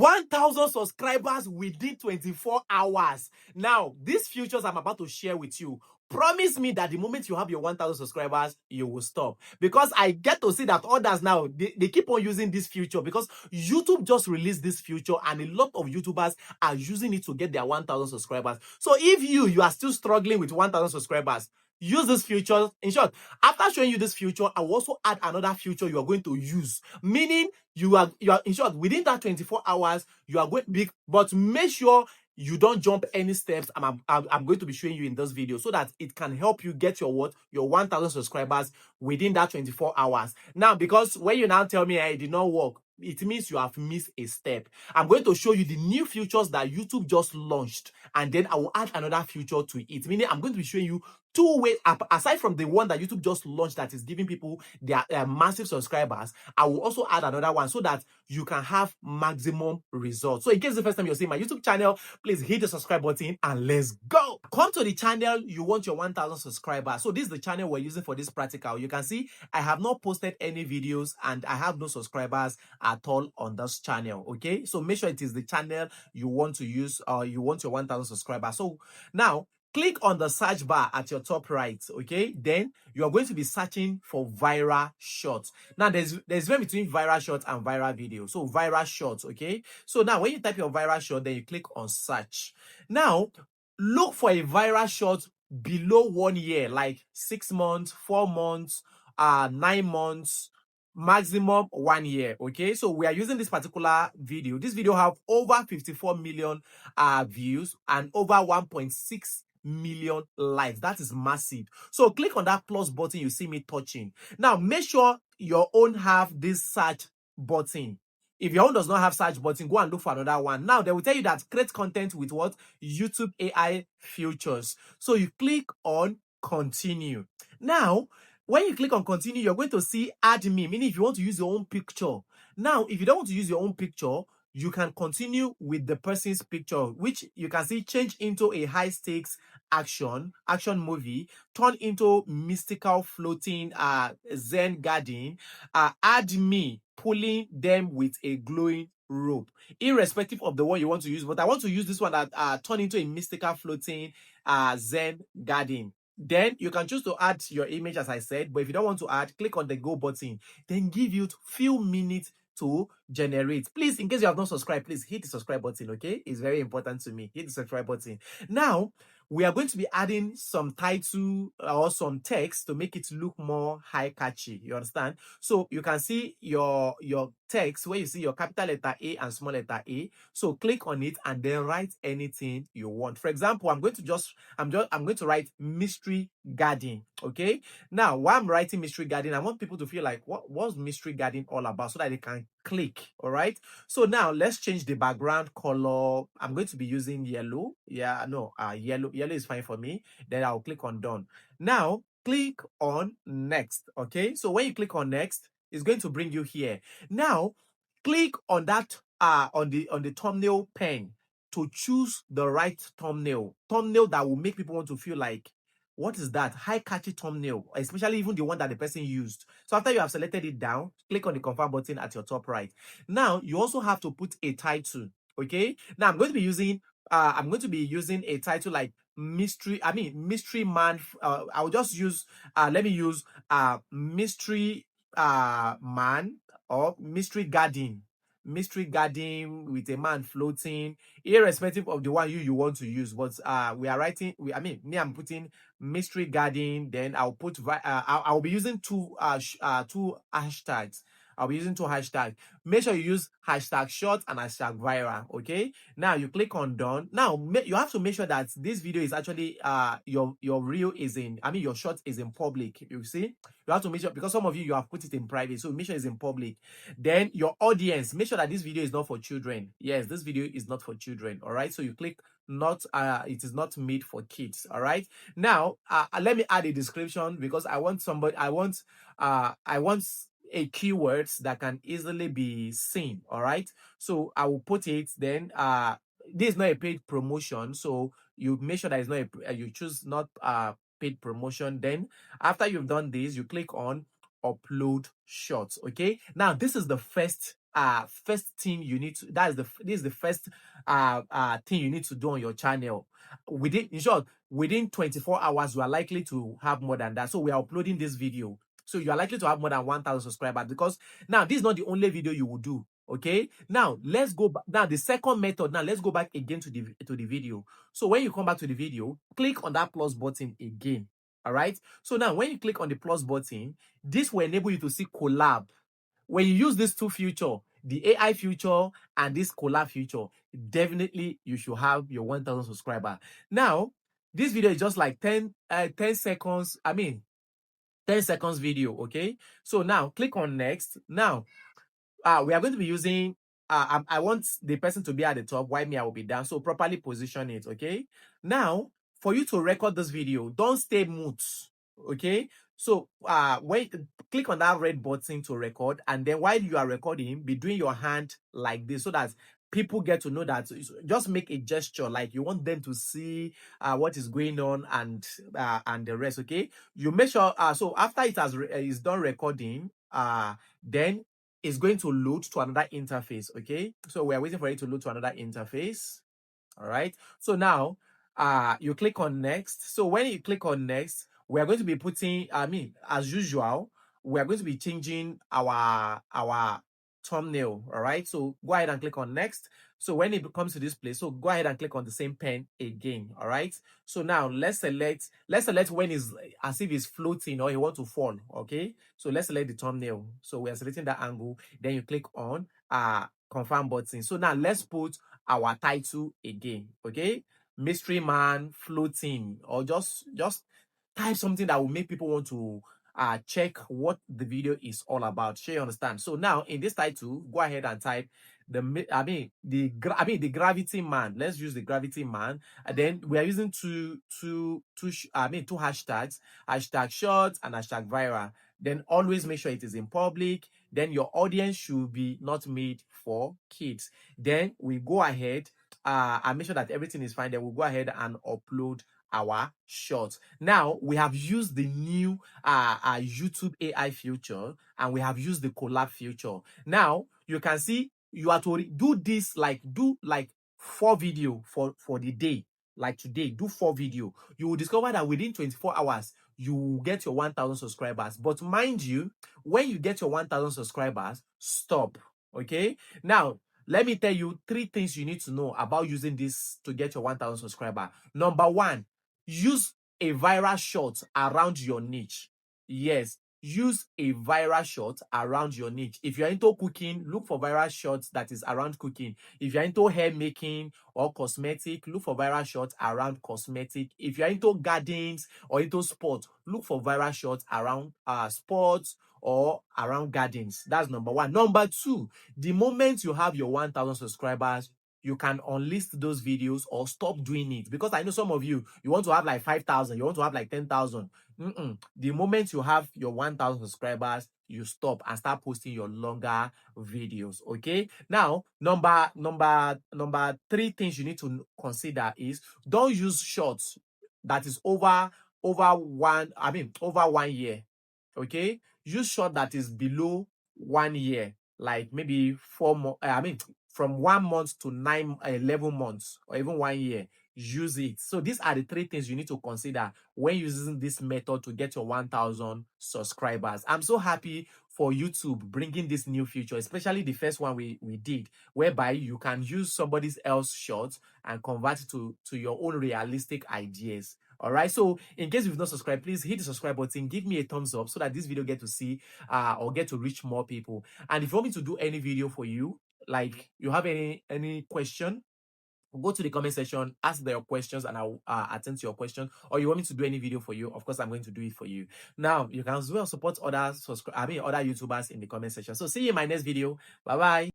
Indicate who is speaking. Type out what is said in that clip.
Speaker 1: 1,000 subscribers within 24 hours. Now, these features I'm about to share with you, promise me that the moment you have your 1,000 subscribers, you will stop. Because I get to see that others now, they keep on using this feature because YouTube just released this feature and a lot of YouTubers are using it to get their 1,000 subscribers. So if you are still struggling with 1,000 subscribers, use this feature. In short, after showing you this feature, I will also add another feature you are going to use. Meaning you are in short, within that 24 hours, you are going big, but make sure you don't jump any steps I'm going to be showing you in this video so that it can help you get your 1,000 subscribers within that 24 hours. Now, because when you now tell me it did not work, it means you have missed a step. I'm going to show you the new features that YouTube just launched, and then I will add another feature to it. Meaning I'm going to be showing you two ways, aside from the one that YouTube just launched that is giving people their massive subscribers. I will also add another one so that you can have maximum results. So in case the first time you're seeing my YouTube channel, please hit the subscribe button and let's go. Come to the channel, you want your 1,000 subscribers. So this is the channel we're using for this practical. You can see I have not posted any videos and I have no subscribers at all on this channel. Okay, so make sure it is the channel you want to use, or you want your 1,000 subscribers. So now click on the search bar at your top right. Okay, then you are going to be searching for viral shorts. Now there's difference between viral shorts and viral video. So viral shorts. Okay, so now when you type your viral short, then you click on search. Now look for a viral short below 1 year, like 6 months, 4 months, 9 months, maximum 1 year. Okay, so we are using this particular video. This video have over 54 million views and over 1.6 million likes. That is massive. So click on that plus button you see me touching. Now make sure your own have this search button. If your own does not have search button, go and look for another one. Now they will tell you that create content with what? YouTube AI features. So you click on continue. Now when you click on continue, you're going to see add me, meaning if you want to use your own picture. Now if you don't want to use your own picture, you can continue with the person's picture, which you can see change into a high stakes action movie, turn into mystical floating Zen garden, add me pulling them with a glowing rope, irrespective of the one you want to use. But I want to use this one that turn into a mystical floating Zen garden. Then you can choose to add your image, as I said, but if you don't want to add, click on the go button, then give you few minutes to generate. Please, in case you have not subscribed, please hit the subscribe button. Okay, it's very important to me. Hit the subscribe button. Now we are going to be adding some title or some text to make it look more high catchy. You understand? So you can see your text where you see your capital letter A and small letter A. So click on it and then write anything you want. For example, I'm going to write mystery garden. Okay, now while I'm writing mystery garden, I want people to feel like what's mystery garden all about, so that they can click. All right, so now let's change the background color. I'm going to be using yellow. Yellow is fine for me. Then I'll click on done. Now click on next. Okay, so when you click on next, it's going to bring you here. Now click on that on the thumbnail pen to choose the right thumbnail that will make people want to feel like, what is that? High catchy thumbnail, especially even the one that the person used. So after you have selected it down, click on the confirm button at your top right. Now you also have to put a title. Okay. Now I'm going to be using a title like mystery man. I'll just use let me use mystery man, or mystery garden with a man floating, irrespective of the one you want to use. But I'm putting mystery garden. Then I'll put I'll be using two hashtags. I'll be using two hashtags. Make sure you use hashtag short and hashtag viral. Okay, now you click on done. Now you have to make sure that this video is actually your reel is in, your short is in public. You see, you have to make sure, because some of you have put it in private, so make sure it's in public. Then your audience, make sure that this video is not for children. Yes, this video is not for children. All right, so you click not it is not made for kids. All right, now let me add a description, because I want a keywords that can easily be seen. All right, so I will put it. Then this is not a paid promotion, so you make sure that it's not you choose not paid promotion. Then after you've done this, you click on upload shorts. Okay, now this is the first first thing you need to, this is the first thing you need to do on your channel. Within, in short, within 24 hours, you are likely to have more than that. So we are uploading this video. So you are likely to have more than 1,000 subscribers, because now this is not the only video you will do. Okay, now let's go back. Now the second method, now let's go back again to the video. So when you come back to the video, click on that plus button again. All right, so now when you click on the plus button, this will enable you to see collab. When you use these two feature, the AI feature and this collab feature, definitely you should have your 1,000 subscriber. Now this video is just like 10 seconds, I mean 10 seconds video. Okay, so now click on next. Now we are going to be using I want the person to be at the top while me I will be down, so properly position it. Okay, now for you to record this video, don't stay mute. Okay, so wait, click on that red button to record, and then while you are recording, be doing your hand like this so that people get to know that. Just make a gesture like you want them to see what is going on, and the rest. Okay, you make sure so after it has is done recording, then it's going to load to another interface. Okay, so we are waiting for it to load to another interface. All right, so now you click on next. So when you click on next, we are going to be putting, I mean, as usual, we are going to be changing our thumbnail. All right, so go ahead and click on next. So when it comes to this place, so go ahead and click on the same pen again. All right, so now let's select when is as if it's floating or you want to fall. Okay, so let's select the thumbnail. So we are selecting that angle, then you click on confirm button. So now let's put our title again. Okay, mystery man floating, or just type something that will make people want to check what the video is all about. Sure, you understand? So now in this title, go ahead and type the gravity man. Let's use the gravity man, and then we are using two hashtags, hashtag short and hashtag viral. Then always make sure it is in public. Then your audience should be not made for kids. Then we go ahead and make sure that everything is fine. Then we'll go ahead and upload our shorts. Now we have used the new YouTube AI feature, and we have used the collab feature. Now you can see you are to do this, like do like 4 video for the day. Like today, do 4 video. You will discover that within 24 hours you will get your 1,000 subscribers. But mind you, when you get your 1,000 subscribers, stop. Okay, now let me tell you 3 things you need to know about using this to get your 1,000 subscriber. Number 1, use a viral shot around your niche. Yes, use a viral shot around your niche. If you're into cooking, look for viral shots that is around cooking. If you're into hair making or cosmetic, look for viral shots around cosmetic. If you're into gardens or into sports, look for viral shots around sports or around gardens. That's number 1. Number 2, the moment you have your 1,000 subscribers, you can unlist those videos or stop doing it, because I know some of you want to have like 5,000, you want to have like 10,000. The moment you have your 1,000 subscribers, you stop and start posting your longer videos. Okay, now number 3 things you need to consider is don't use shorts that is over 1 year. Okay, use short that is below 1 year, like maybe 4 months, from 1 month to 11 months, or even 1 year. Use it. So these are the 3 things you need to consider when using this method to get your 1,000 subscribers. I'm so happy for YouTube bringing this new feature, especially the first one we did, whereby you can use somebody else's short and convert it to your own realistic ideas. All right, so in case you've not subscribed, please hit the subscribe button, give me a thumbs up so that this video get to see or get to reach more people. And if you want me to do any video for you, like you have any question, go to the comment section, ask your questions, and I'll attend to your question. Or you want me to do any video for you, of course I'm going to do it for you. Now you can as well support other YouTubers in the comment section. So see you in my next video. Bye bye.